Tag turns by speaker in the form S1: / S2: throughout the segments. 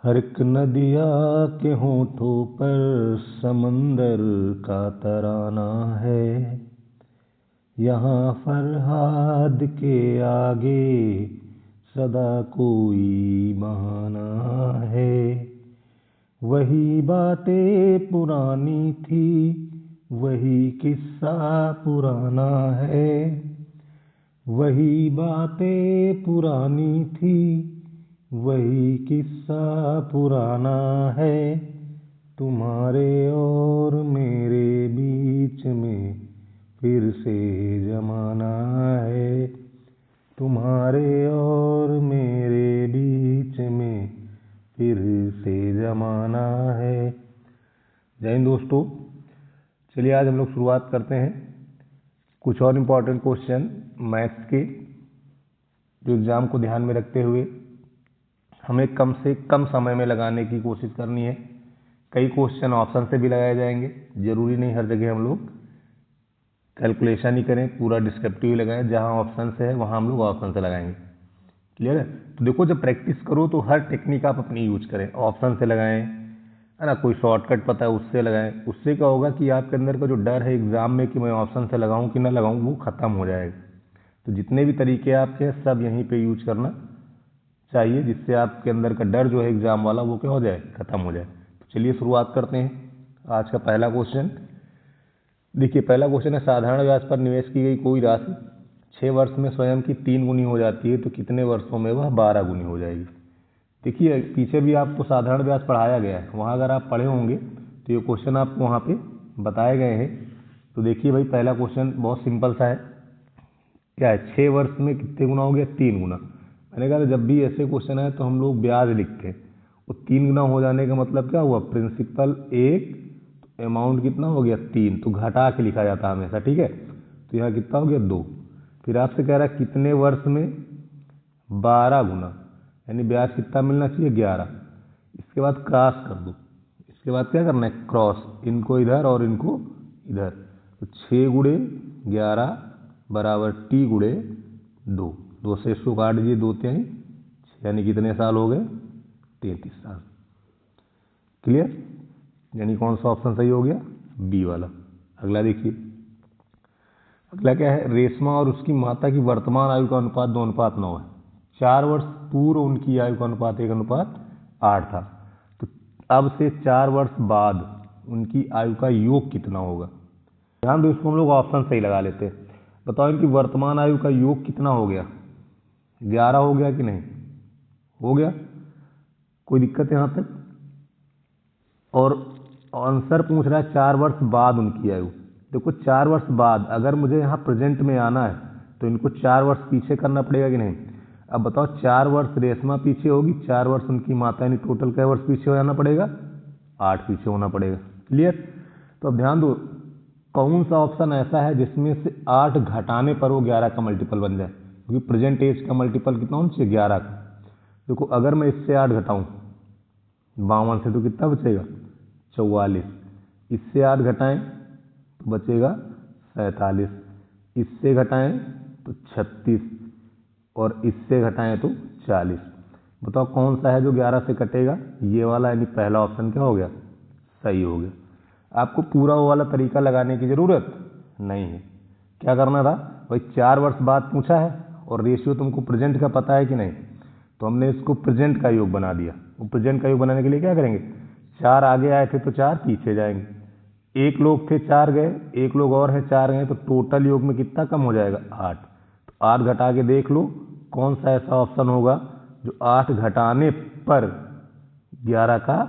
S1: हर एक नदिया के होठों पर समंदर का तराना है। यहाँ फरहाद के आगे सदा कोई बहाना है। वही बातें पुरानी थी, वही किस्सा पुराना है। वही बातें पुरानी थी, वही किस्सा पुराना है। तुम्हारे और मेरे बीच में फिर से जमाना है। तुम्हारे और मेरे बीच में फिर से जमाना है। जय हिंद दोस्तों, चलिए आज हम लोग शुरुआत करते हैं कुछ और इम्पोर्टेंट क्वेश्चन मैथ्स के, जो एग्ज़ाम को ध्यान में रखते हुए हमें कम से कम समय में लगाने की कोशिश करनी है। कई क्वेश्चन ऑप्शन से भी लगाए जाएंगे, जरूरी नहीं हर जगह हम लोग कैलकुलेशन ही करें, पूरा डिस्क्रिप्टिव ही लगाएं। जहां ऑप्शन से है वहां हम लोग ऑप्शन से लगाएंगे। क्लियर है? तो देखो, जब प्रैक्टिस करो तो हर टेक्निक आप अपनी यूज करें, ऑप्शन से लगाएं, है ना। कोई शॉर्टकट पता है उससे लगाएं। उससे क्या होगा कि आपके अंदर का जो डर है एग्जाम में कि मैं ऑप्शन से लगाऊं कि ना लगाऊं, वो खत्म हो जाएगा। तो जितने भी तरीके आपके हैं सब यहीं पे यूज करना चाहिए, जिससे आपके अंदर का डर जो है एग्जाम वाला वो क्या हो जाए, खत्म हो जाए। तो चलिए शुरुआत करते हैं आज का पहला क्वेश्चन। देखिए, पहला क्वेश्चन है, साधारण ब्याज पर निवेश की गई कोई राशि 6 वर्ष में स्वयं की 3 गुनी हो जाती है तो कितने वर्षों में वह 12 गुनी हो जाएगी। देखिए, पीछे भी आपको साधारण ब्याज पढ़ाया गया है, वहाँ अगर आप पढ़े होंगे तो ये क्वेश्चन आपको वहाँ पे बताए गए हैं। तो देखिए भाई, पहला क्वेश्चन बहुत सिंपल सा है। क्या है, 6 वर्ष में कितने गुना हो गया, 3 गुना। मैंने कहा जब भी ऐसे क्वेश्चन आए तो हम लोग ब्याज लिखते हैं, वो 3 गुना हो जाने का मतलब क्या हुआ, प्रिंसिपल 1, अमाउंट कितना हो गया 3, तो घटा के लिखा जाता है हमेशा, ठीक है। तो यहाँ कितना हो गया 2। फिर आपसे कह रहा है कितने वर्ष में 12 गुना, यानी ब्याज कितना मिलना चाहिए, 11। इसके बाद क्रॉस कर दो, इसके बाद क्या करना है, क्रॉस, इनको इधर और इनको इधर। तो 6 गुणे 11 बराबर टी गुणे 2, 2 से इसको काट दीजिए, 2 3, यानी कितने साल हो गए, 33 साल। क्लियर? यानी कौन सा ऑप्शन सही हो गया, बी वाला। अगला देखिए, अगला क्या है, रेशमा और उसकी माता की वर्तमान आयु का अनुपात 2:9 है। 4 वर्ष पूर्व उनकी आयु का अनुपात 1:8 था। तो अब से 4 वर्ष बाद उनकी आयु का योग कितना होगा। ध्यान दो, इसको हम लोग ऑप्शन सही लगा लेते हैं। बताओ इनकी वर्तमान आयु का योग कितना हो गया, 11 हो गया कि नहीं, हो गया, कोई दिक्कत है यहाँ तक। और आंसर पूछ रहा है 4 वर्ष बाद उनकी आयु। देखो 4 वर्ष बाद, अगर मुझे यहाँ प्रेजेंट में आना है तो इनको 4 वर्ष पीछे करना पड़ेगा कि नहीं। अब बताओ, 4 वर्ष रेशमा पीछे होगी, 4 वर्ष उनकी माता, यानी टोटल क्या वर्ष पीछे हो जाना पड़ेगा, 8 पीछे होना पड़ेगा। क्लियर? तो अब ध्यान दो, कौन सा ऑप्शन ऐसा है जिसमें से 8 घटाने पर वो 11 का मल्टीपल बन जाए, क्योंकि प्रेजेंट एज का मल्टीपल कितना होना चाहिए, 11 का। देखो, अगर मैं इससे 8 घटाऊँ 52 से तो कितना बचेगा, 44। इससे 8 घटाएं तो बचेगा 47, इससे घटाएं तो 36, और इससे घटाएं तो 40। बताओ कौन सा है जो 11 से कटेगा, ये वाला, यानी पहला ऑप्शन क्या हो गया, सही हो गया। आपको पूरा वो वाला तरीका लगाने की जरूरत नहीं है। क्या करना था भाई, 4 वर्ष बाद पूछा है और रेशियो तुमको प्रेजेंट का पता है कि नहीं, तो हमने इसको प्रेजेंट का योग बना दिया। वो प्रेजेंट का योग बनाने के लिए क्या करेंगे, 4 आगे आए थे तो 4 पीछे जाएंगे, एक लोग थे 4 गए, एक लोग और है 4 गए, तो टोटल योग में कितना कम हो जाएगा, 8। तो 8 घटा के देख लो कौन सा ऐसा ऑप्शन होगा जो 8 घटाने पर 11 का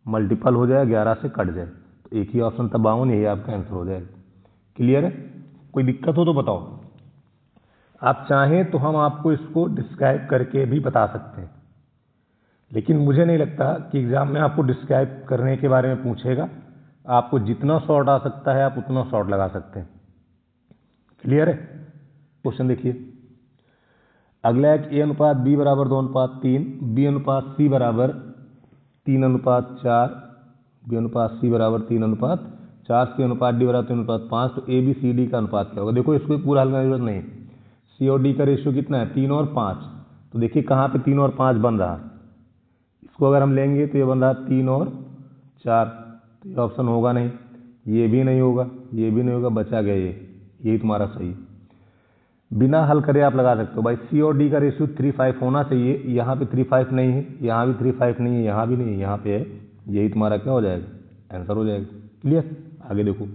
S1: मल्टीपल हो जाए, 11 से कट जाए। तो एक ही ऑप्शन था 52, यही आपका आंसर हो जाएगा। क्लियर है? कोई दिक्कत हो तो बताओ। आप चाहें तो हम आपको इसको डिस्क्राइब करके भी बता सकते हैं, लेकिन मुझे नहीं लगता कि एग्जाम में आपको डिस्क्राइब करने के बारे में पूछेगा। आपको जितना शॉर्ट आ सकता है आप उतना शॉर्ट लगा सकते हैं। क्लियर है? क्वेश्चन देखिए, अगला एक ए अनुपात बी बराबर 2:3, बी अनुपात सी बराबर 3:4, बी अनुपात सी बराबर 3:4, सी अनुपात डी बराबर 3:5, तो ए बी सी डी का अनुपात क्या होगा। देखो इसको पूरा हल करने की जरूरत नहीं, सी और डी का रेशियो कितना है, 3 और 5। तो देखिए कहाँ पे 3 और 5 बन रहा है, इसको अगर हम लेंगे तो ये बन रहा 3 और 4, तो ये ऑप्शन होगा नहीं, ये भी नहीं होगा, ये भी नहीं होगा, बचा गया यही तुम्हारा सही है। बिना हल करे आप लगा सकते हो भाई। सी और डी का रेशियो 3:5 होना चाहिए, यहाँ पे 3:5 नहीं है, यहाँ भी 3:5 नहीं है, यहाँ भी नहीं है, यहाँ पे है, यही तुम्हारा क्या हो जाएगा, आंसर हो जाएगा। क्लियर। आगे देखो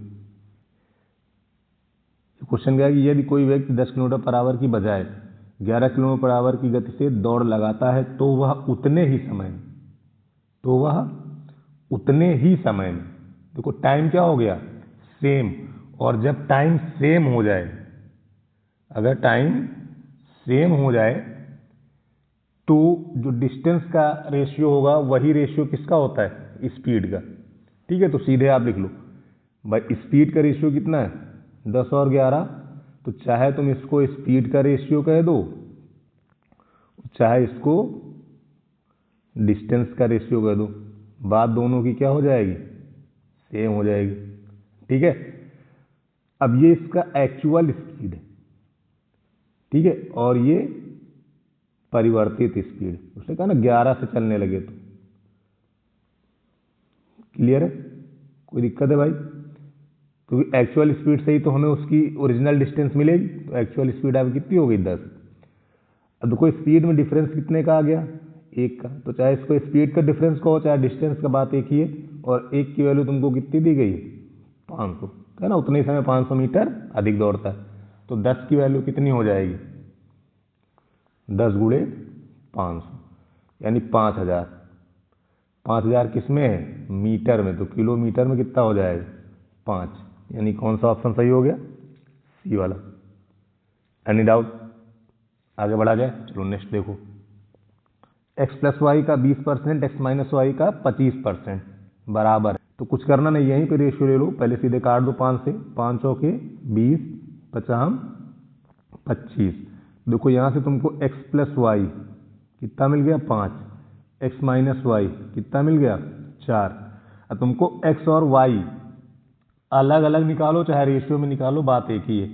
S1: क्वेश्चन क्या है कि यदि कोई व्यक्ति 10 किलोमीटर पर आवर की बजाय 11 किलोमीटर पर आवर की गति से दौड़ लगाता है तो वह उतने ही समय में, देखो टाइम क्या हो गया, सेम, और जब टाइम सेम हो जाए, अगर टाइम सेम हो जाए तो जो डिस्टेंस का रेशियो होगा वही रेशियो किसका होता है, स्पीड का। ठीक है, तो सीधे आप लिख लो भाई स्पीड का रेशियो कितना है, 10 और 11, तो चाहे तुम इसको स्पीड का रेशियो कह दो, चाहे इसको डिस्टेंस का रेशियो कह दो, बात दोनों की क्या हो जाएगी, सेम हो जाएगी। ठीक है, अब ये इसका एक्चुअल स्पीड है, ठीक है, और ये परिवर्तित स्पीड, उसने कहा ना 11 से चलने लगे तो। क्लियर है, कोई दिक्कत है भाई, क्योंकि एक्चुअल स्पीड से ही तो हमें उसकी ओरिजिनल डिस्टेंस मिलेगी, तो एक्चुअल स्पीड आपकी कितनी हो गई, 10। अब देखो स्पीड में डिफरेंस कितने का आ गया, 1 का, तो चाहे इसको स्पीड का डिफरेंस कहो चाहे डिस्टेंस का, बात एक ही है, और 1 की वैल्यू तुमको कितनी दी गई, 500, है ना, उतने समय 500 मीटर अधिक दौड़ता है, तो 10 की वैल्यू कितनी हो जाएगी, 10 गुणे 500 यानी 5000। 5000 किस में है, मीटर में, तो किलोमीटर में कितना हो जाएगा, 5, यानी कौन सा ऑप्शन सही हो गया, सी वाला। एनी डाउट, आगे बढ़ा जाए, चलो नेक्स्ट देखो। x प्लस वाई का 20%, x माइनस वाई का 25% बराबर, तो कुछ करना नहीं, यहीं पे रेशियो ले लो, पहले सीधे काट दो 5 से, 5 चौके 20, 50, 25। देखो यहाँ से तुमको x प्लस वाई कितना मिल गया, 5, x माइनस वाई कितना मिल गया, 4। अब तुमको x और y अलग अलग निकालो चाहे रेशियो में निकालो, बात एक ही है।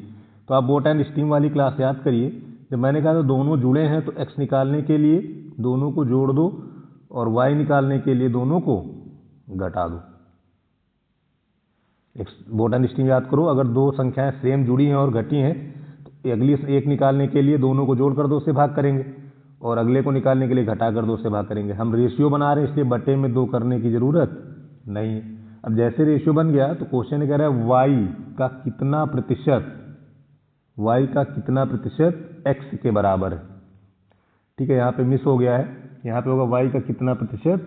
S1: तो आप बोट एंड स्टीम वाली क्लास याद करिए, जब मैंने कहा था दोनों जुड़े हैं तो x निकालने के लिए दोनों को जोड़ दो और y निकालने के लिए दोनों को घटा दो। बोट एंड स्टीम याद करो, अगर दो संख्याएं सेम जुड़ी हैं और घटी हैं तो अगली एक निकालने के लिए दोनों को जोड़ कर 2 से भाग करेंगे और अगले को निकालने के लिए घटा कर 2 से भाग करेंगे। हम रेशियो बना रहे हैं इसलिए बटे में 2 करने की जरूरत नहीं है। अब जैसे रेशियो बन गया तो क्वेश्चन कह रहा है y का कितना प्रतिशत x के बराबर है। ठीक है, यहाँ पे मिस हो गया है, यहाँ पे होगा y का कितना प्रतिशत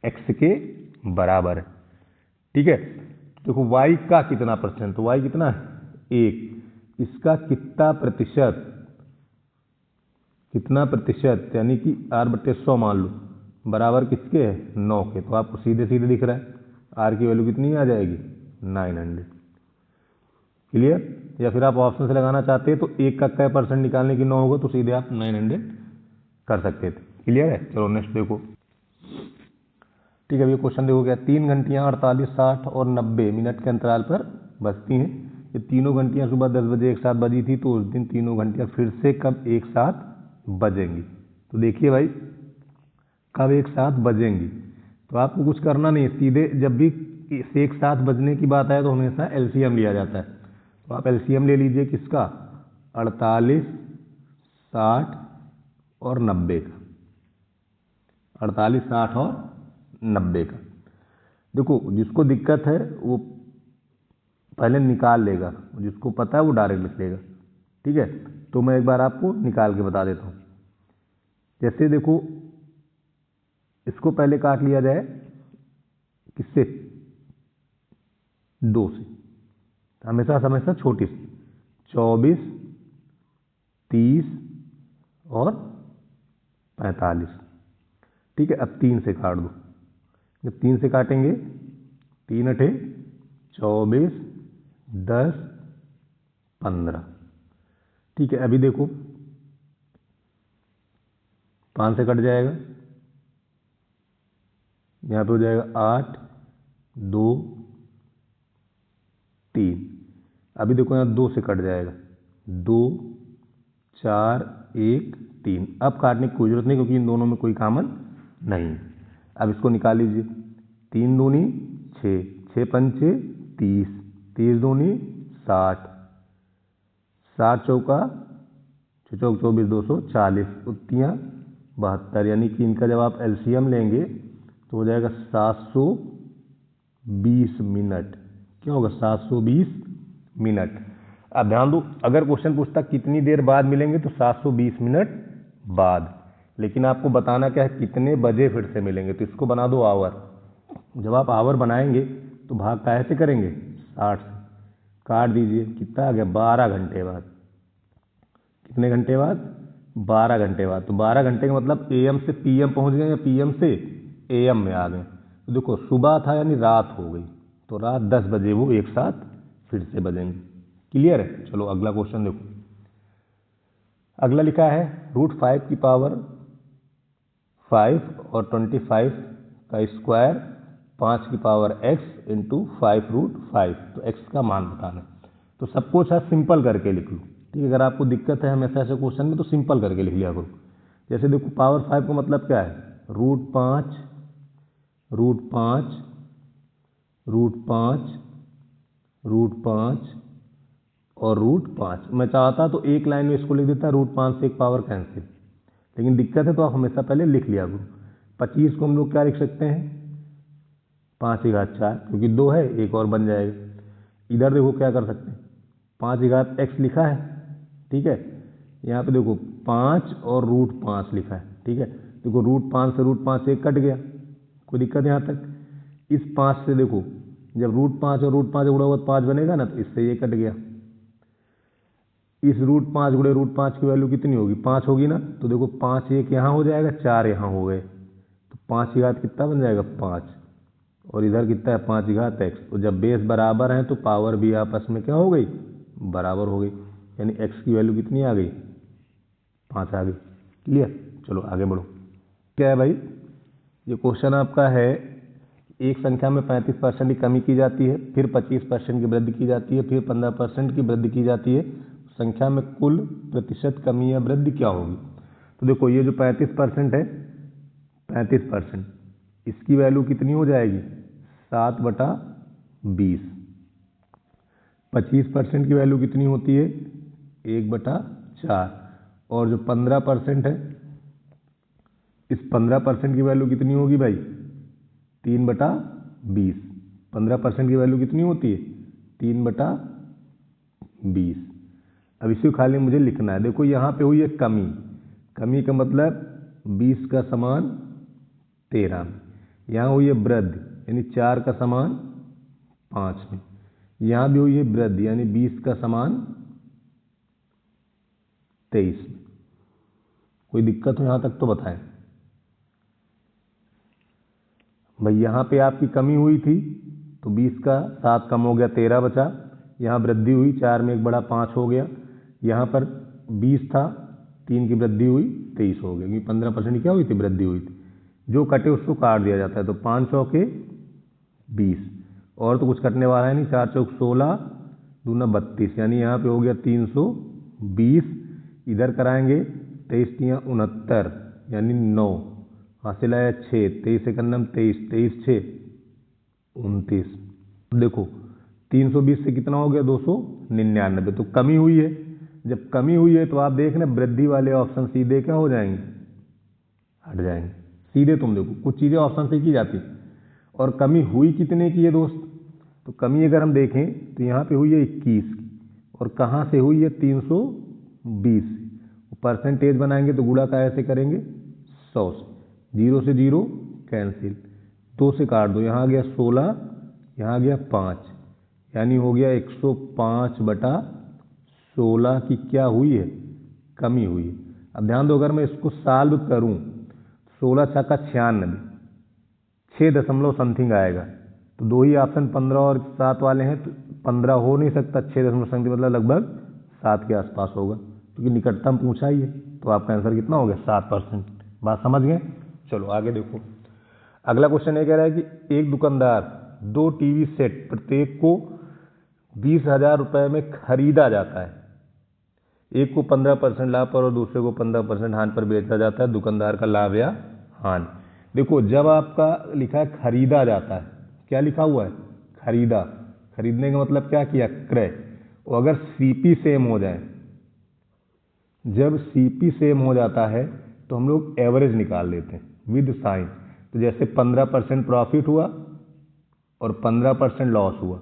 S1: x के बराबर है। ठीक है, देखो y का कितना परसेंट, तो y कितना है, 1, इसका कितना प्रतिशत यानी कि r/100 मान लो, बराबर किसके है, 9 के, तो आपको सीधे सीधे दिख रहा है r की वैल्यू कितनी आ जाएगी, 900। क्लियर, या फिर आप ऑप्शन से लगाना चाहते हैं तो 1 का क्या परसेंट निकालने की 9 होगा, तो सीधे आप 900 कर सकते थे। क्लियर है, चलो नेक्स्ट देखो। ठीक है, ये क्वेश्चन देखो क्या, 3 घंटियाँ 48, 60 और 90 मिनट के अंतराल पर बजती हैं। ये तीनों घंटियाँ सुबह 10 बजे एक साथ बजी थी, तो उस दिन तीनों घंटियाँ फिर से कब एक साथ बजेंगी। तो देखिए भाई कब एक साथ बजेंगी, तो आपको कुछ करना नहीं है, सीधे जब भी एक साथ बजने की बात आए तो हमेशा एलसीएम लिया जाता है। तो आप एलसीएम ले लीजिए किसका, 48, 60 और 90 का, 48, 60 और 90 का। देखो जिसको दिक्कत है वो पहले निकाल लेगा, जिसको पता है वो डायरेक्ट लिख लेगा। ठीक है, तो मैं एक बार आपको निकाल के बता देता हूँ। जैसे देखो इसको पहले काट लिया जाए किससे, 2 से, हमेशा छोटी सी, 24, 30 और 45। ठीक है, अब 3 से काट दो, जब 3 से काटेंगे 3 अठे 24, 10, 15। ठीक है, अभी देखो 5 से कट जाएगा, यहाँ पे हो जाएगा 8, 2, 3। अभी देखो यहाँ 2 से कट जाएगा, 2, 4, 1, 3। अब काटने की कोई जरूरत नहीं क्योंकि इन दोनों में कोई कॉमन नहीं। अब इसको निकाल लीजिए, 3 दूनी 6, 6 पंचे 30, 30 दूनी 60, 60 चौका 6 चौक 24, 240, उत्तियाँ 72, यानी कि इनका जब आप एलसीएम लेंगे तो हो जाएगा 720 मिनट। क्या होगा? 720 मिनट। अब ध्यान दो, अगर क्वेश्चन पूछता कितनी देर बाद मिलेंगे तो 720 मिनट बाद, लेकिन आपको बताना क्या है, कितने बजे फिर से मिलेंगे। तो इसको बना दो आवर। जब आप आवर बनाएंगे तो भाग काहे से करेंगे? 60 से। काट दीजिए, कितना आ गया? 12 घंटे बाद। कितने घंटे बाद? 12 घंटे बाद। तो 12 घंटे का मतलब एएम से पीएम पहुंच गए या पीएम से एएम में आ गए। तो देखो, सुबह था यानी रात हो गई, तो रात 10 बजे वो एक साथ फिर से बजेंगे। क्लियर है? चलो अगला क्वेश्चन देखो। अगला लिखा है √5 की पावर 5 और 25 का स्क्वायर 5 की पावर x इंटू 5√5। तो x का मान बताना। तो सब कुछ है सिंपल करके लिख लो, ठीक है। अगर आपको दिक्कत है हमेशा ऐसे क्वेश्चन में तो सिंपल करके लिख लिया करो। जैसे देखो, पावर 5 का मतलब क्या है? √5 √5 √5 √5 और √5। मैं चाहता तो एक लाइन में इसको लिख देता, √5 से एक पावर कैंसिल, लेकिन दिक्कत है तो आप हमेशा पहले लिख लिया करो। 25 को हम लोग क्या लिख सकते हैं? 5 की घात 4, क्योंकि 2 है, एक और बन जाएगा। इधर देखो क्या कर सकते हैं, 5 की घात x लिखा है, ठीक है। यहाँ पे देखो 5 और √5 लिखा है, ठीक है। देखो √5 से √5 एक कट गया, कोई दिक्कत यहाँ तक। इस 5 से देखो, जब √5 और √5 उड़ा हुआ 5 बनेगा ना, तो इससे ये कट गया। इस √5 गुणे √5 की वैल्यू कितनी होगी? 5 होगी ना। तो देखो 5 एक यहाँ हो जाएगा, 4 यहाँ हो गए, तो 5 की घात कितना बन जाएगा? 5। और इधर कितना है? 5 की घात x। तो जब बेस बराबर है तो पावर भी आपस में क्या हो गई? बराबर हो गई, यानी x की वैल्यू कितनी आ गई? 5 आ गई। क्लियर? चलो आगे बढ़ो। क्या है भाई? ये क्वेश्चन आपका है, एक संख्या में 35% की कमी की जाती है, फिर 25% की वृद्धि की जाती है, फिर 15% की वृद्धि की जाती है। संख्या में कुल प्रतिशत कमी या वृद्धि क्या होगी? तो देखो, ये जो 35% है, 35%, इसकी वैल्यू कितनी हो जाएगी? 7/20। 25% की वैल्यू कितनी होती है? 1/4। और जो 15% है, इस 15% की वैल्यू कितनी होगी भाई? 3/20। 15% की वैल्यू कितनी होती है? 3/20। अब इसी खाली मुझे लिखना है। देखो यहाँ पे हुई है कमी, कमी का मतलब 20 का समान 13 में। यहाँ हुई है वृद्धि, यानी 4 का समान 5 में। यहाँ भी हुई है वृद्धि, यानी 20 का समान 23 में। कोई दिक्कत हो यहाँ तक तो बताएं भाई। यहाँ पे आपकी कमी हुई थी तो 20 का 7 कम हो गया, 13 बचा। यहाँ वृद्धि हुई, 4 में 1 बढ़ा 5 हो गया। यहाँ पर 20 था, 3 की वृद्धि हुई 23 हो गया, क्योंकि 15% की क्या हुई थी? वृद्धि हुई थी। जो कटे उसको काट दिया जाता है। तो 5 चौके 20, और तो कुछ कटने वाला है नहीं। 4 चौक 16, दूना 32, यानी यहाँ पे हो गया 320। इधर कराएंगे 23 तियाँ 69, यानी 9 हासिल आया 6। 23 से कन्नम 23, 23 6 29। देखो 320 से कितना हो गया? 299। तो कमी हुई है। जब कमी हुई है तो आप देख रहे वृद्धि वाले ऑप्शन सीधे क्या हो जाएंगे? हट जाएंगे सीधे। तुम देखो कुछ चीज़ें ऑप्शन से की जाती, और कमी हुई कितने की है दोस्त? तो कमी अगर हम देखें तो यहाँ पे हुई है 21 की, और कहाँ से हुई है? 320 से। परसेंटेज बनाएंगे तो गुणा का ऐसे करेंगे 100 से, 0 से 0 कैंसिल, 2 से काट दो, यहाँ आ गया 16, यहाँ आ गया 5, यानी हो गया 105/16 की क्या हुई है? कमी हुई है। अब ध्यान दो, अगर मैं इसको सॉल्व करूं 16 छक्का 96, 6 दशमलव समथिंग आएगा। तो दो ही ऑप्शन 15 और 7 वाले हैं, तो 15 हो नहीं सकता, 6 दशमलव समथिंग मतलब लगभग 7 के आसपास होगा, क्योंकि निकटतम पूछा ही है। तो आपका आंसर कितना हो गया? 7%। बात समझ गए? चलो आगे देखो। अगला क्वेश्चन ये कह रहा है कि एक दुकानदार 2 टीवी सेट प्रत्येक को 20,000 रुपये में खरीदा जाता है। एक को 15% लाभ पर और दूसरे को 15% हानि पर बेचा जाता है। दुकानदार का लाभ या हानि। देखो जब आपका लिखा है खरीदा जाता है, क्या लिखा हुआ है? खरीदा। खरीदने का मतलब क्या किया? क्रय। और अगर सीपी सेम हो जाए, जब सीपी सेम हो जाता है तो हम लोग एवरेज निकाल लेते हैं विद साइन। तो जैसे 15% प्रॉफिट हुआ और 15% लॉस हुआ,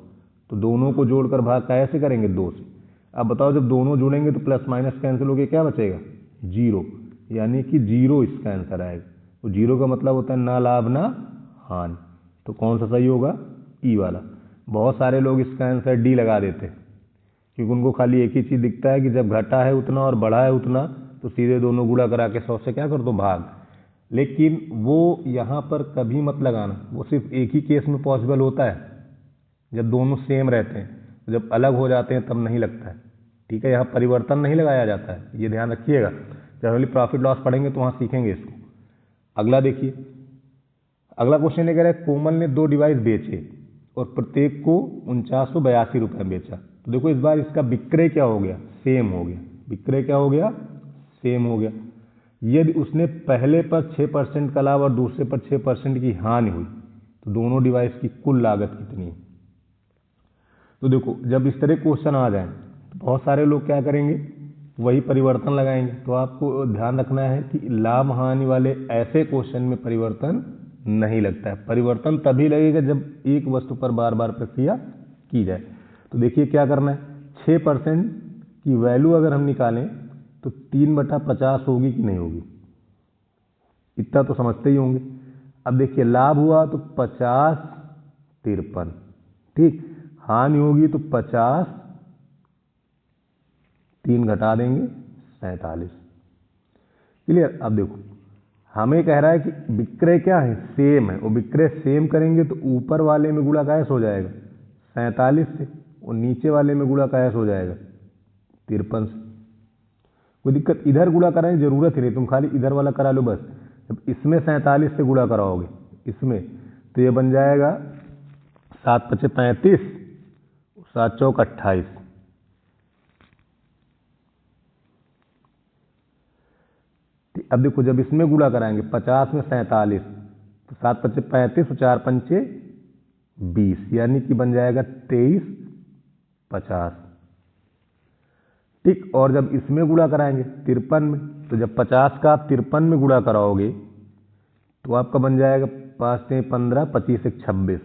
S1: तो दोनों को जोड़कर भाग कैसे करेंगे? 2 से। अब बताओ जब दोनों जुड़ेंगे तो प्लस माइनस कैंसिल होकर क्या बचेगा? 0, यानी कि 0 इसका आंसर आएगा। तो 0 का मतलब होता है ना लाभ ना हानि। तो कौन सा सही होगा? ई वाला। बहुत सारे लोग इसका आंसर डी लगा देते हैं, क्योंकि उनको खाली एक ही चीज़ दिखता है कि जब घटा है उतना और बढ़ा है उतना तो सीधे दोनों गुणा करा के 100 से क्या कर दो भाग। लेकिन वो यहाँ पर कभी मत लगाना, वो सिर्फ एक ही केस में पॉसिबल होता है जब दोनों सेम रहते हैं। जब अलग हो जाते हैं तब नहीं लगता है। ठीक है, यहाँ परिवर्तन नहीं लगाया जाता है, ये ध्यान रखिएगा। जब हम प्रॉफिट लॉस पढ़ेंगे तो वहाँ सीखेंगे इसको। अगला देखिए, अगला क्वेश्चन ये कह रहा है कोमल ने 2 डिवाइस बेचे और प्रत्येक को 4982 रुपये में बेचा। तो देखो इस बार इसका विक्रय क्या हो गया? सेम हो गया। विक्रय क्या हो गया? सेम हो गया। यदि उसने पहले पर 6% का लाभ और दूसरे पर 6% की हानि हुई तो दोनों डिवाइस की कुल लागत कितनी है? तो देखो जब इस तरह क्वेश्चन आ जाए तो बहुत सारे लोग क्या करेंगे? वही परिवर्तन लगाएंगे। तो आपको ध्यान रखना है कि लाभ हानि वाले ऐसे क्वेश्चन में परिवर्तन नहीं लगता है। परिवर्तन तभी लगेगा जब एक वस्तु पर बार बार प्रक्रिया की जाए। तो देखिए क्या करना है, 6% की वैल्यू अगर हम निकालें तो 3/50 होगी कि नहीं होगी? इतना तो समझते ही होंगे। अब देखिए लाभ हुआ तो 50 53, ठीक। हानि होगी तो 50 3 घटा देंगे 47। क्लियर? अब देखो हमें कह रहा है कि विक्रय क्या है? सेम है। और विक्रय सेम करेंगे तो ऊपर वाले में गुणा कैसे हो जाएगा? 47 से। और नीचे वाले में गुणा कैसे हो जाएगा? 53 से। कोई दिक्कत? इधर गुणा कराने की जरूरत ही नहीं, तुम खाली इधर वाला करा लो बस। जब इसमें 47 से गुणा कराओगे इसमें तो ये बन जाएगा 7 × 5 = 35, 7 × 4 = 28। अब देखो जब इसमें गुणा कराएंगे 50 में 47 तो 7 × 5 = 35 और 4 × 5 = 20, यानी कि बन जाएगा 2350। ठीक। और जब इसमें गुणा कराएंगे 53 में, तो जब 50 का आप 53 में गुणा कराओगे तो आपका बन जाएगा 5 × 3 = 15, 25 × 1 = 26,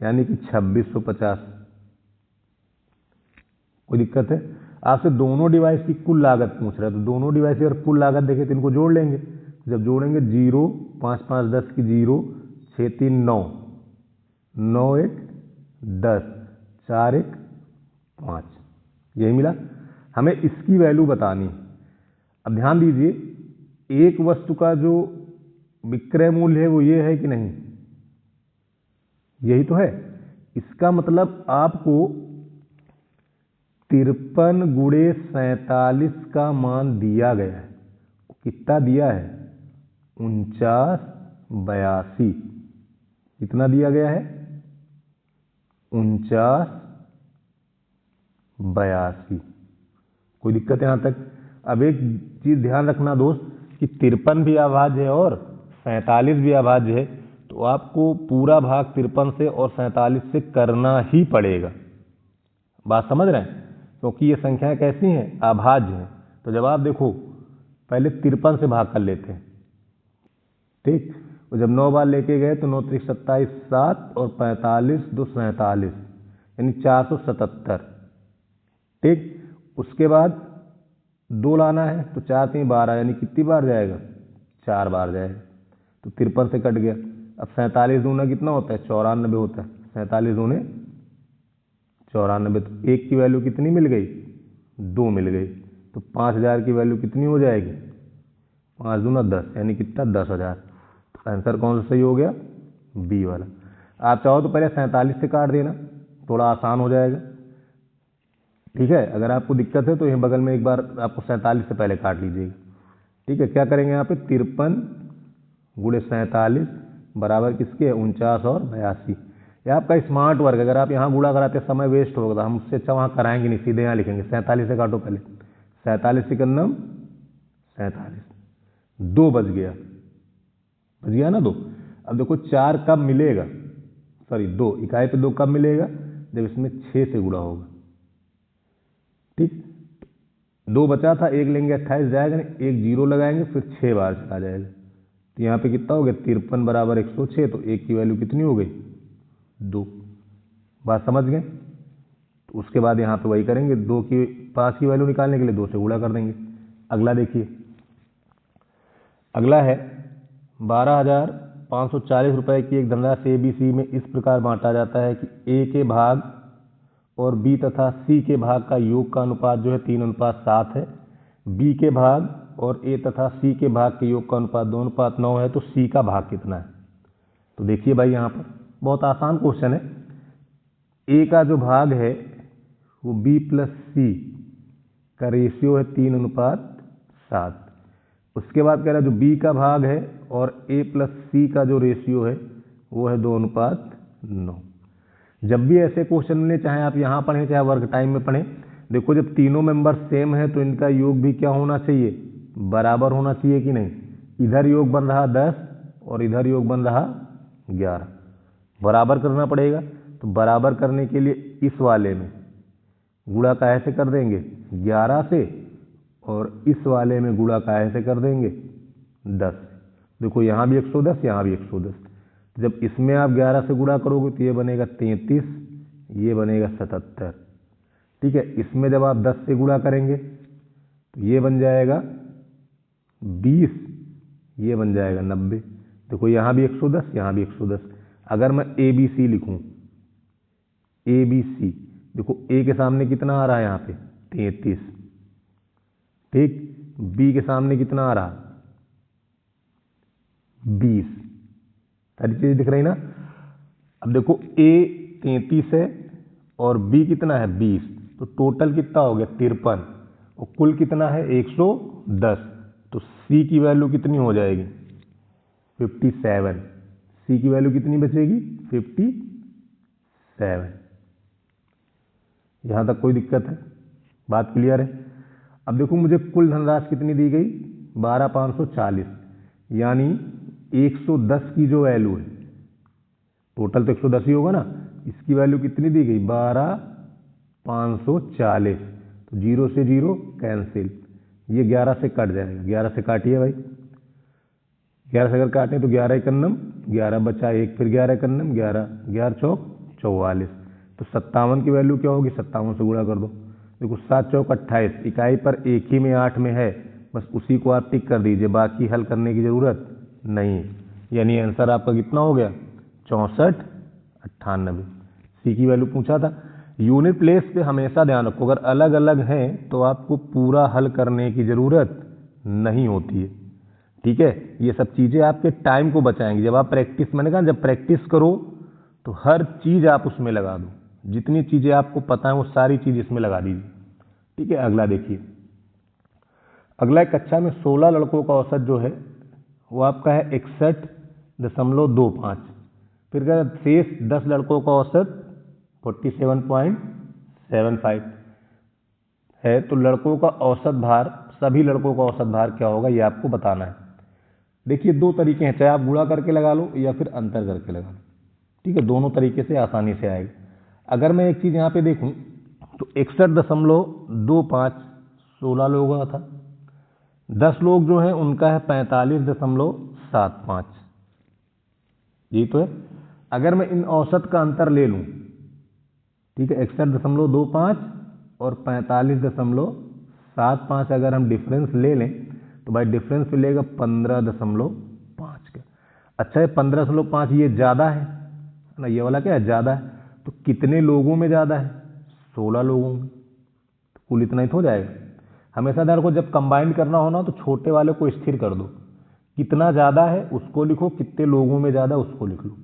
S1: यानी कि 2650। कोई दिक्कत है? आपसे दोनों डिवाइस की कुल लागत पूछ रहा है, तो दोनों डिवाइस की अगर कुल लागत देखें तो इनको जोड़ लेंगे। जब जोड़ेंगे 0 5 5 10 की 0, 6 3 9, 9 1 10, 4 1 5, यही मिला। हमें इसकी वैल्यू बतानी। अब ध्यान दीजिए, एक वस्तु का जो विक्रय मूल्य है वो ये है कि नहीं? यही तो है। इसका मतलब आपको 53 × 47 का मान दिया गया है। कितना दिया है? 4982। कितना दिया गया है? 4982। कोई दिक्कत यहाँ तक? अब एक चीज ध्यान रखना दोस्त कि 53 भी अभाज्य है और 47 भी अभाज्य है, तो आपको पूरा भाग 53 से और 47 से करना ही पड़ेगा। बात समझ रहे हैं? क्योंकि ये संख्याएं कैसी हैं? अभाज्य हैं। तो जब आप देखो पहले 53 से भाग कर लेते हैं, ठीक। और जब 9 बार लेके गए तो 9 × 3 = 27, 7 और 45 2 47, यानी 477। ठीक। उसके बाद 2 लाना है तो 4 × 3 = 12, यानी कितनी बार जाएगा? 4 बार जाएगा। तो 53 से कट गया। अब 47 दूना कितना होता है? 94 होता है। 47 दूने 94, तो 1 की वैल्यू कितनी मिल गई? 2 मिल गई। तो 5000 की वैल्यू कितनी हो जाएगी? 5 दूना 10, यानी कितना? 10,000। तो आंसर कौन सा सही हो गया? बी वाला। आप चाहो तो पहले 47 से काट देना, थोड़ा आसान हो जाएगा। ठीक है, अगर आपको दिक्कत है तो यहीं बगल में एक बार आपको 47 से पहले काट लीजिएगा। ठीक है, क्या करेंगे यहाँ पे? 53 × 47 बराबर किसके? 49 और 82। ये आपका स्मार्ट वर्क। अगर आप यहाँ गुणा कराते समय वेस्ट होगा, हम उससे अच्छा वहाँ कराएंगे नहीं, सीधे यहाँ लिखेंगे। 47 से काटो पहले। 47 47, 2 बच गया। बच गया ना 2। अब देखो 4 कब मिलेगा, सॉरी 2, इकाई पे 2 कब मिलेगा, जब इसमें 6 से गुणा होगा। ठीक, 2 बचा था, 1 लेंगे 28 जाएगा नहीं, 1 जीरो लगाएंगे फिर 6 बार चला जाएगा, तो यहाँ पे कितना हो गया 53 बराबर 106, तो 1 की वैल्यू कितनी हो गई 2। बात समझ गए। तो उसके बाद यहाँ पे वही करेंगे, 5 की वैल्यू निकालने के लिए 2 से गुणा कर देंगे। अगला देखिए, अगला है 12,540 रुपये की एक धनराशि ABC में इस प्रकार बांटा जाता है कि A के भाग और B तथा C के भाग का योग का अनुपात जो है 3:7 है, B के भाग और A तथा C के भाग के योग का अनुपात 2:9 है, तो C का भाग कितना है। तो देखिए भाई यहाँ पर बहुत आसान क्वेश्चन है। A का जो भाग है वो B प्लस C का रेशियो है 3:7। उसके बाद कह रहा है जो B का भाग है और A प्लस C का जो रेशियो है वो है 2:9। जब भी ऐसे क्वेश्चन मिले, चाहे आप यहाँ पढ़ें चाहे वर्क टाइम में पढ़ें, देखो जब तीनों मेंबर सेम है तो इनका योग भी क्या होना चाहिए, बराबर होना चाहिए कि नहीं। इधर योग बन रहा 10 और इधर योग बन रहा 11, बराबर करना पड़ेगा। तो बराबर करने के लिए इस वाले में गुणा काहे से कर देंगे 11 से, और इस वाले में गुणा काहे से कर देंगे 10। देखो यहाँ भी 110, यहाँ भी 110, जब इसमें आप 11 से गुणा करोगे तो ये बनेगा 33, ये बनेगा 77। ठीक है, इसमें जब आप 10 से गुणा करेंगे तो ये बन जाएगा 20, ये बन जाएगा 90। देखो यहाँ भी 110, यहाँ भी 110। अगर मैं ABC लिखूं, ABC, देखो A के सामने कितना आ रहा है यहाँ पे 33, ठीक, B के सामने कितना आ रहा 20, सारी चीजें दिख रही ना। अब देखो A 33 है और B कितना है 20, तो टोटल कितना हो गया 53, और कुल कितना है 110, तो C की वैल्यू कितनी हो जाएगी 57। C की वैल्यू कितनी बचेगी 57। यहाँ तक कोई दिक्कत है, बात क्लियर है। अब देखो मुझे कुल धनराशि कितनी दी गई 12,540, यानी 110 की जो वैल्यू है, टोटल तो 110 ही होगा ना, इसकी वैल्यू कितनी दी गई 12,540, तो 0 से 0 कैंसिल, ये 11 से कट जाएगा, 11 से काटिए भाई, 11 से अगर काटें तो 11 एकन्नम 11 बचा 1, फिर 11 एकन्नम 11, 11 चौक 44, तो 57 की वैल्यू क्या होगी 57 से गुणा कर दो। देखो 7 चौक 28, इकाई पर एक ही में 8 में है, बस उसी को आप टिक कर दीजिए, बाकी हल करने की जरूरत नहीं। यानी आंसर आपका कितना हो गया 6498। सी की वैल्यू पूछा था। यूनिट प्लेस पे हमेशा ध्यान रखो, अगर अलग अलग हैं तो आपको पूरा हल करने की जरूरत नहीं होती है। ठीक है, ये सब चीजें आपके टाइम को बचाएंगी। जब आप प्रैक्टिस, मैंने कहा जब प्रैक्टिस करो तो हर चीज आप उसमें लगा दो, जितनी चीजें आपको पता है वो सारी चीज इसमें लगा दीजिए। ठीक है, अगला देखिए, अगला एक कक्षा में 16 लड़कों का औसत जो है वो आपका है 61.25। फिर क्या शेष 10 लड़कों का औसत 47.75 है, तो लड़कों का औसत भार, सभी लड़कों का औसत भार क्या होगा ये आपको बताना है। देखिए दो तरीके हैं, चाहे आप गुणा करके लगा लो या फिर अंतर करके लगा लो। ठीक है, दोनों तरीके से आसानी से आएगा। अगर मैं एक चीज यहाँ पे देखूं तो 61.25 16 लोगों का था, 10 लोग जो हैं उनका है 45.75, ये तो है। अगर मैं इन औसत का अंतर ले लूं, ठीक है, 61.25 और 45.75 अगर हम डिफरेंस ले लें तो भाई डिफरेंस मिलेगा 15.5 का। अच्छा है 15.5 ये ज़्यादा है ना, ये वाला क्या है ज़्यादा है, तो कितने लोगों में ज़्यादा है 16 लोगों में, तो कुल इतना ही तो हो जाएगा। हमेशा ध्यान रखो जब कंबाइंड करना हो ना तो छोटे वाले को स्थिर कर दो, कितना ज़्यादा है उसको लिखो, कितने लोगों में ज़्यादा उसको लिख लो।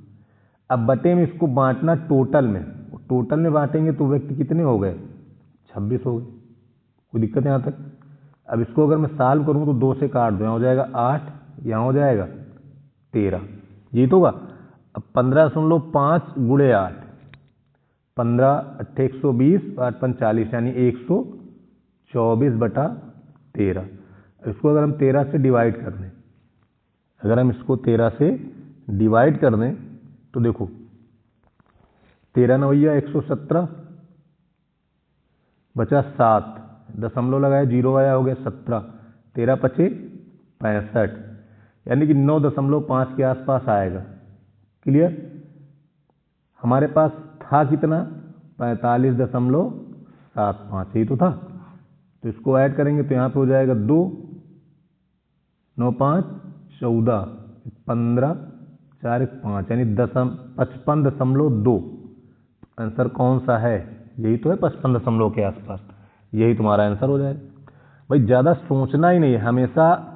S1: अब बटे में इसको बांटना टोटल में, टोटल में बांटेंगे तो व्यक्ति कितने हो गए 26 हो गए, कोई दिक्कत यहाँ तक। अब इसको अगर मैं सॉल्व करूँ तो 2 से काट दो, यहाँ हो जाएगा 8, यहाँ हो जाएगा 13, ये तो होगा। अब 15.5 गुणे 8, 15 8 120 8 5 40, यानी 124/13। इसको अगर हम 13 से डिवाइड कर दें, अगर हम इसको 13 से डिवाइड कर दें तो देखो 13 नवैया 117 बचा 7, दशमलव लगाया 0 आया, हो गया 17, 13 पचे 65, यानी कि 9.5 के आसपास आएगा। क्लियर? हमारे पास था कितना? 45.75, यही तो था। तो इसको ऐड करेंगे तो यहाँ पे हो जाएगा 2, 9 5 14, 15 4 5, यानी 55.2। आंसर कौन सा है? यही तो है, 55 के आसपास। यही तुम्हारा आंसर हो जाएगा। भाई ज़्यादा सोचना ही नहीं है, हमेशा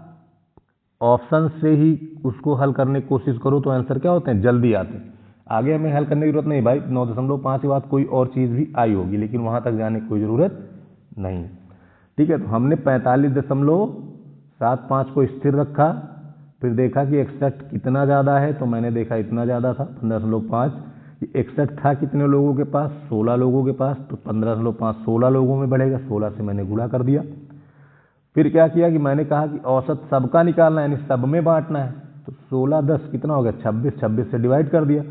S1: ऑप्शन से ही उसको हल करने की कोशिश करो तो आंसर क्या होते हैं? जल्दी आते हैं। आगे हमें हल करने की जरूरत नहीं भाई, 9.5 के बाद कोई और चीज़ भी आई होगी, लेकिन वहाँ तक जाने की कोई ज़रूरत नहीं। ठीक है, तो हमने 45.75 को स्थिर रखा, फिर देखा कि 61 कितना ज़्यादा है, तो मैंने देखा इतना ज़्यादा था 15.5। 61 था कितने लोगों के पास? 16 लोगों के पास, तो 15.5 16 लोगों में बढ़ेगा, 16 से मैंने गुणा कर दिया। फिर क्या किया कि मैंने कहा कि औसत सबका निकालना है, यानी सब में बांटना है। तो 16 10 कितना हो गया? 26, 26 से डिवाइड कर दिया,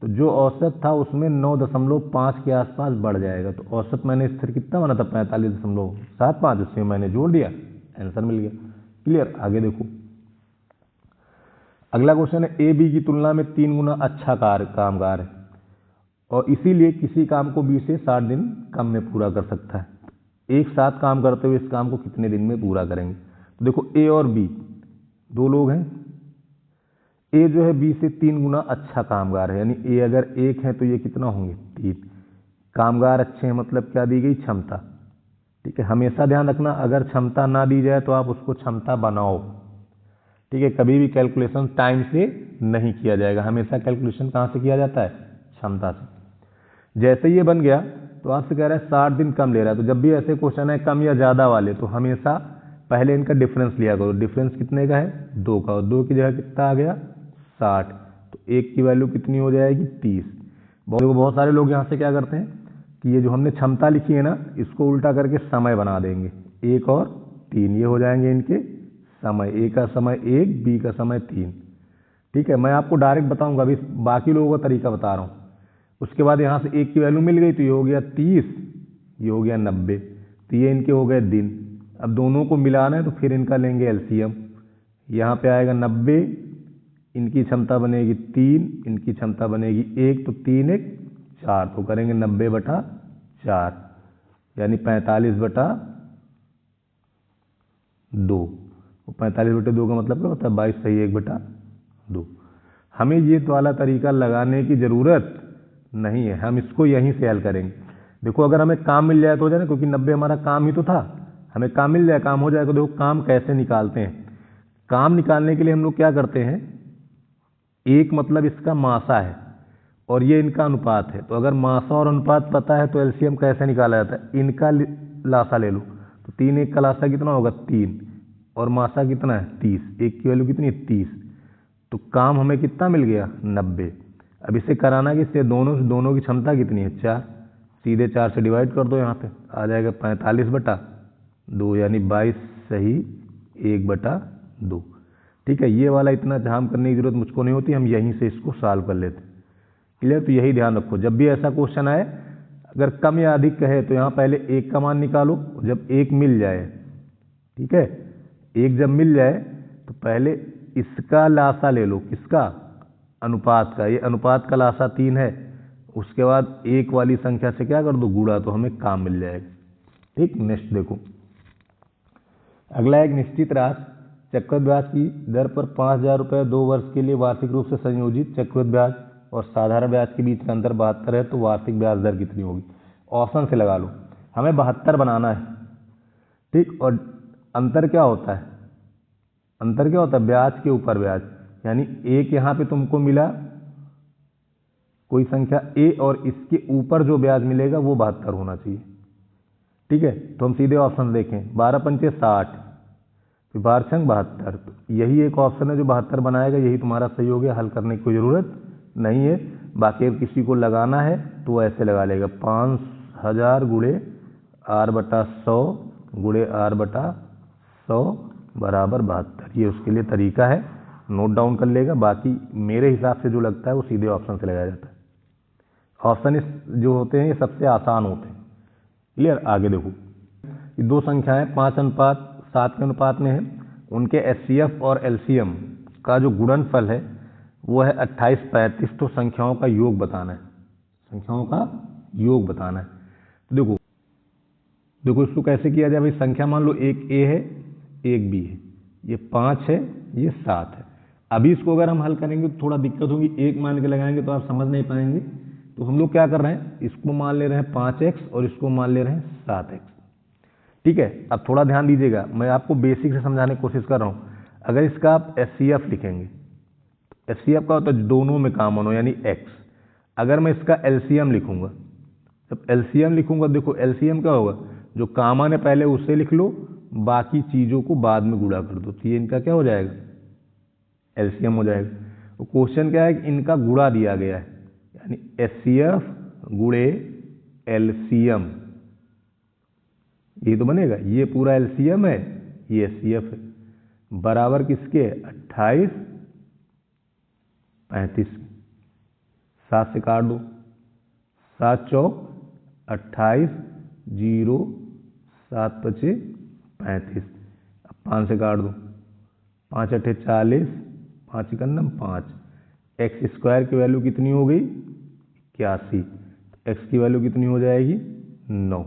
S1: तो जो औसत था उसमें 9.5 के आसपास बढ़ जाएगा। तो औसत मैंने स्थिर कितना बना था? 45.75, उसमें मैंने जोड़ दिया, आंसर मिल गया। क्लियर? आगे देखो, अगला क्वेश्चन है, ए बी की तुलना में 3 गुना अच्छा कामगार है और इसीलिए किसी काम को बी से 60 दिन कम में पूरा कर सकता है। एक साथ काम करते हुए इस काम को कितने दिन में पूरा करेंगे? तो देखो, ए और बी दो लोग हैं। ए जो है बी से 3 गुना अच्छा कामगार है, यानी ए अगर 1 है तो ये कितना होंगे? 3। कामगार अच्छे हैं मतलब क्या दी गई? क्षमता। ठीक है, हमेशा ध्यान रखना, अगर क्षमता ना दी जाए तो आप उसको क्षमता बनाओ। ठीक है, कभी भी कैलकुलेशन टाइम से नहीं किया जाएगा, हमेशा कैलकुलेशन कहाँ से किया जाता है? क्षमता से। जैसे ये बन गया तो आपसे कह रहा है 60 दिन कम ले रहा है, तो जब भी ऐसे क्वेश्चन है कम या ज़्यादा वाले, तो हमेशा पहले इनका डिफरेंस लिया करो। डिफरेंस कितने का है? 2 का, और 2 की जगह कितना आ गया? 60, तो 1 की वैल्यू कितनी हो जाएगी? 30। बहुत सारे लोग यहाँ से क्या करते हैं कि ये जो हमने क्षमता लिखी है ना, इसको उल्टा करके समय बना देंगे। 1 और 3 ये हो जाएंगे इनके समय, ए का समय 1, बी का समय 3। ठीक है, मैं आपको डायरेक्ट बताऊंगा, अभी बाकी लोगों का तरीका बता रहा हूँ। उसके बाद यहाँ से 1 की वैल्यू मिल गई, तो ये हो गया 30, ये हो गया 90, तो ये इनके हो गए दिन। अब दोनों को मिलाना है तो फिर इनका लेंगे एलसीएम। यहाँ पे आएगा 90, इनकी क्षमता बनेगी 3, इनकी क्षमता बनेगी 1, तो 3 1 4, तो करेंगे 90/4, यानी 45/2। 45/2 का मतलब क्या होता है? 22 सही 1/2। हमें ये वाला तरीका लगाने की ज़रूरत नहीं है, हम इसको यहीं से हल करेंगे। देखो, अगर हमें काम मिल जाए तो हो जाए ना, क्योंकि 90 हमारा काम ही तो था, हमें काम मिल जाए, काम हो जाए। तो देखो काम कैसे निकालते हैं। काम निकालने के लिए हम लोग क्या करते हैं, एक मतलब इसका मासा है और ये इनका अनुपात है। तो अगर मासा और अनुपात पता है तो एलसीएम कैसे निकाला जाता है? इनका लासा ले लो, तो 3 1 का लासा कितना होगा? 3, और मासा कितना है? 30, 1 की वैल्यू कितनी है? 30, तो काम हमें कितना मिल गया? 90। अब इसे कराना कि इससे दोनों की क्षमता कितनी है? 4, सीधे 4 से डिवाइड कर दो, यहाँ पे आ जाएगा 45/2, यानी 22 सही 1/2। ठीक है, ये वाला इतना झाम करने की जरूरत मुझको नहीं होती, हम यहीं से इसको सॉल्व कर लेते। क्लियर? तो यही ध्यान रखो, जब भी ऐसा क्वेश्चन आए, अगर कम या अधिक कहे तो यहाँ पहले 1 का मान निकालो। जब 1 मिल जाए, ठीक है, 1 जब मिल जाए तो पहले इसका लासा ले लो। किसका? अनुपात का। ये अनुपात का लासा 3 है, उसके बाद 1 वाली संख्या से क्या कर दो? गुणा, तो हमें काम मिल जाएगा। ठीक, नेक्स्ट देखो, अगला एक निश्चित राशि चक्रवृद्धि ब्याज की दर पर 5,000 रुपये 2 वर्ष के लिए वार्षिक रूप से संयोजित चक्रवृद्धि ब्याज और साधारण ब्याज के बीच का अंतर 72 है, तो वार्षिक ब्याज दर कितनी होगी? ऑप्शन से लगा लो। हमें 72 बनाना है। ठीक, और अंतर क्या होता है? अंतर क्या होता है? ब्याज के ऊपर ब्याज, यानी एक यहाँ पे तुमको मिला कोई संख्या ए, और इसके ऊपर जो ब्याज मिलेगा वो 72 होना चाहिए। ठीक है, तो हम सीधे ऑप्शन देखें, 12 पंचे 60, फिर 12 छंग 72, तो यही एक ऑप्शन है जो 72 बनाएगा। यही तुम्हारा सही हो गया, हल करने की कोई ज़रूरत नहीं है। बाकी अगर किसी को लगाना है तो ऐसे लगा लेगा, 5000 गुणे r/100 गुणे r/100 बराबर 72। ये उसके लिए तरीका है, नोट डाउन कर लेगा, बाकी मेरे हिसाब से जो लगता है वो सीधे ऑप्शन से लगाया जाता है। ऑप्शन इस जो होते हैं ये सबसे आसान होते हैं। क्लियर। आगे देखो, ये दो संख्याएं 5:7 के अनुपात में है, उनके एचसीएफ और एलसीएम का जो गुणनफल है वो है 28-35। तो संख्याओं का योग बताना है, संख्याओं का योग बताना है। तो देखो देखो इसको कैसे किया जाए भाई। संख्या मान लो एक ए है एक बी है, ये 5 है ये 7 है। अभी इसको अगर हम हल करेंगे तो थोड़ा दिक्कत होगी, एक मान के लगाएंगे तो आप समझ नहीं पाएंगे। तो हम लोग क्या कर रहे हैं, इसको मान ले रहे हैं 5x और इसको मान ले रहे हैं 7x। ठीक है। अब थोड़ा ध्यान दीजिएगा, मैं आपको बेसिक से समझाने की कोशिश कर रहा हूँ। अगर इसका आप एचसीएफ लिखेंगे, एचसीएफ का होता है दोनों में कॉमन हो यानी x। अगर मैं इसका एलसीएम लिखूंगा, जब एलसीएम लिखूंगा देखो एलसीएम क्या होगा, जो कॉमन है पहले उसे लिख लो, बाकी चीज़ों को बाद में गुणा कर दो, तो ये इनका क्या हो जाएगा, एलसीएम हो जाएगा। तो क्वेश्चन क्या है कि इनका गुणा दिया गया है, यानी एचसीएफ गुणे एलसीएम, ये तो बनेगा। ये पूरा एलसीएम है, ये एचसीएफ है, बराबर किसके, 28-35। 7 से काट दो, 7 चौक 28, 0 7 पचे 35। अब 5 से काट दो, 5 अठे 40, 5 इकन्नम 5। एक्स स्क्वायर की वैल्यू कितनी हो गई, 81। एक्स की वैल्यू कितनी हो जाएगी, 9।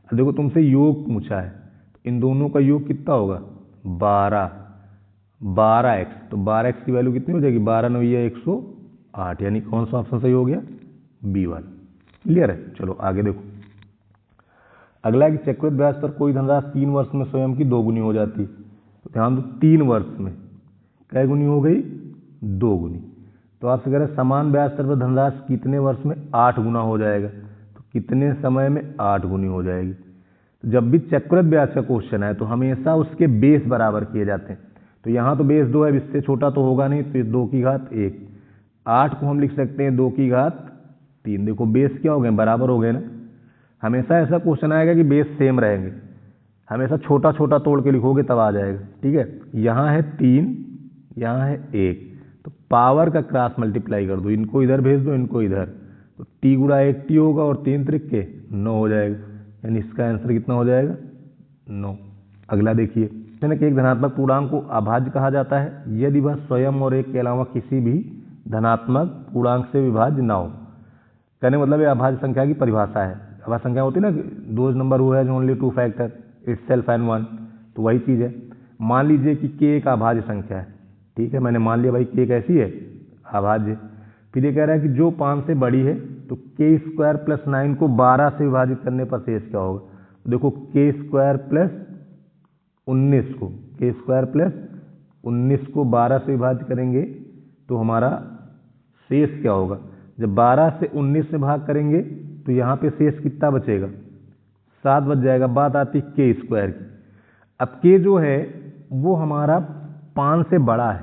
S1: अब देखो तुमसे योग पूछा है, तो इन दोनों का योग कितना होगा, 12x। तो 12x की वैल्यू कितनी हो जाएगी, 12 9 108, यानी कौन सा ऑप्शन सही हो गया, बी वाला। क्लियर है। चलो आगे देखो, अगला है कि चक्रवृद्धि ब्याज पर कोई धनराशि 3 वर्ष में स्वयं की 2 गुनी हो जाती। तो ध्यान दो 3 वर्ष में कै गुनी हो गई, 2 गुनी। तो आपसे कह रहे हैं समान ब्याज दर पर धनराशि कितने वर्ष में 8 गुना हो जाएगा, तो कितने समय में 8 गुनी हो जाएगी। तो जब भी चक्रवृद्धि ब्याज का क्वेश्चन है तो हमेशा उसके बेस बराबर किए जाते हैं। तो यहाँ तो बेस 2 है, इससे छोटा तो होगा नहीं, तो 2 की घात 1। 8 को हम लिख सकते हैं 2 की घात 3। देखो बेस क्या हो गए, बराबर हो गए ना। हमेशा ऐसा क्वेश्चन आएगा कि बेस सेम रहेंगे, हमेशा छोटा छोटा तोड़ के लिखोगे तब आ जाएगा। ठीक है। यहाँ है 3, यहाँ है 1, तो पावर का क्रॉस मल्टीप्लाई कर दो, इनको इधर भेज दो इनको इधर, तो t गुणा 1t होगा और 3 त्रिक के 9 हो जाएगा, यानी इसका आंसर कितना हो जाएगा, 9। अगला देखिए, एक धनात्मक पूर्णांक को अभाज्य कहा जाता है यदि वह स्वयं और एक के अलावा किसी भी धनात्मक पूर्णांक से विभाज्य ना हो। कहने मतलब ये अभाज्य संख्या की परिभाषा है। अभाज्य संख्या होती है ना, दोज नंबर हुआ है ओनली 2 फैक्टर इटसेल्फ एंड 1, तो वही चीज़ है। मान लीजिए कि k एक अभाज्य संख्या है। ठीक है, मैंने मान लिया भाई k कैसी है, अभाज्य। फिर ये कह रहा है कि जो 5 से बड़ी है, तो k² + 9 को 12 से विभाजित करने पर शेष क्या होगा। तो देखो k² + 19 को k² + 19 को 12 से विभाजित करेंगे तो हमारा शेष क्या होगा। जब 12 से 19 से भाग करेंगे तो यहाँ पे शेष कितना बचेगा, 7 बच जाएगा। बात आती है k² की। अब k जो है वो हमारा 5 से बड़ा है,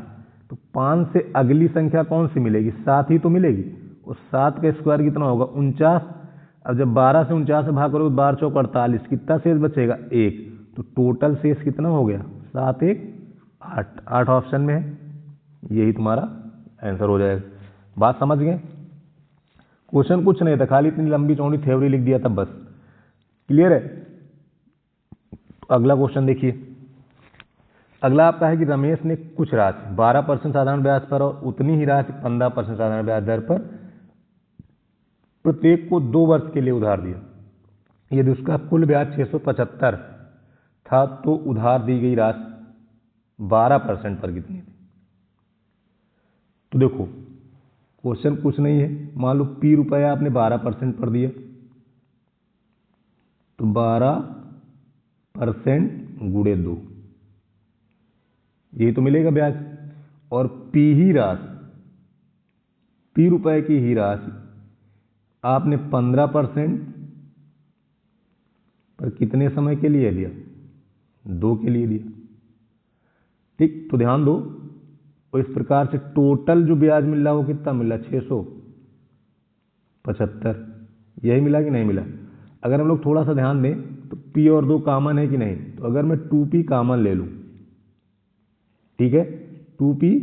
S1: तो 5 से अगली संख्या कौन सी मिलेगी, 7 ही तो मिलेगी। और 7 का स्क्वायर कितना होगा, 49। अब जब 12 से 49 से भाग करोगे 12 चौक 48, कितना शेष बचेगा, 1। तो टोटल शेष कितना हो गया, 7 1 8। 8 ऑप्शन में है, यही तुम्हारा आंसर हो जाएगा। बात समझ गए। क्वेश्चन कुछ नहीं था, खाली इतनी लंबी चौड़ी थ्योरी लिख दिया था बस। क्लियर है। तो अगला क्वेश्चन देखिए, अगला आपका है कि रमेश ने कुछ राशि 12% साधारण ब्याज पर और उतनी ही राशि 15% साधारण ब्याज दर पर प्रत्येक को 2 वर्ष के लिए उधार दिया। यदि उसका कुल ब्याज 675 था तो उधार दी गई राशि 12% पर कितनी थी। तो देखो क्वेश्चन कुछ नहीं है, मान लो p रुपया आपने 12% पर दिया, तो 12% गुणे 2, यही तो मिलेगा ब्याज। और p ही राशि, p रुपए की ही राशि आपने 15% पर कितने समय के लिए दिया, 2 के लिए दिया। ठीक, तो ध्यान दो, और इस प्रकार से टोटल जो ब्याज मिल रहा है वो कितना मिल रहा है, 675। यही मिला कि नहीं मिला। अगर हम लोग थोड़ा सा ध्यान दें तो p और 2 कॉमन है कि नहीं, तो अगर मैं 2p कॉमन ले लूं, ठीक है, 2p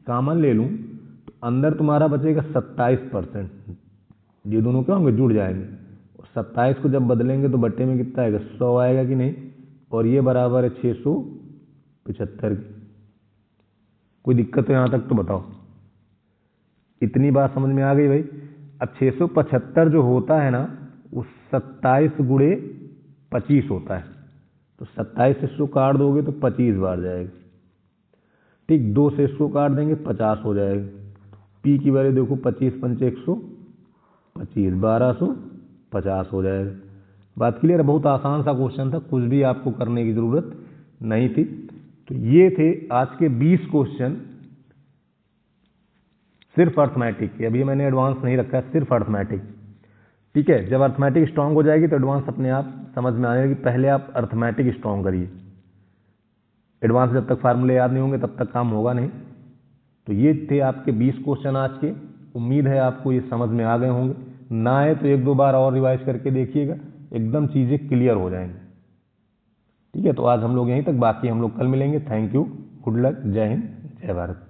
S1: कॉमन ले लूँ तो अंदर तुम्हारा बचेगा 27%। ये दोनों क्या होंगे, जुड़ जाएंगे। 27 को जब बदलेंगे तो बट्टे में कितना आएगा, 100 आएगा कि नहीं। और ये बराबर है 675 की। कोई दिक्कत हो यहाँ तक तो बताओ। इतनी बात समझ में आ गई भाई। अब 675 जो होता है ना वो 27 गुणे 25 होता है। तो 27 से इसको काट दोगे तो 25 बार जाएगा। ठीक, 2 से इसको काट देंगे 50 हो जाएगा। पी की वैल्यू देखो 25 पंचे 125, 1250 हो जाएगा। बात क्लियर है। बहुत आसान सा क्वेश्चन था, कुछ भी आपको करने की जरूरत नहीं थी। तो ये थे आज के 20 क्वेश्चन सिर्फ अर्थमेटिक के। अभी मैंने एडवांस नहीं रखा है, सिर्फ अर्थमेटिक। ठीक है, जब अर्थमेटिक स्ट्रांग हो जाएगी तो एडवांस अपने आप समझ में आने लगी। पहले आप अर्थमेटिक स्ट्रांग करिए, एडवांस जब तक फार्मूले याद नहीं होंगे तब तक काम होगा नहीं। तो ये थे आपके 20 क्वेश्चन आज के। उम्मीद है आपको ये समझ में आ गए होंगे। ना आए तो 1-2 बार और रिवाइज करके देखिएगा, एकदम चीज़ें क्लियर हो जाएंगी। ठीक है, तो आज हम लोग यहीं तक, बाकी हम लोग कल मिलेंगे। थैंक यू, गुड लक, जय हिंद, जय भारत।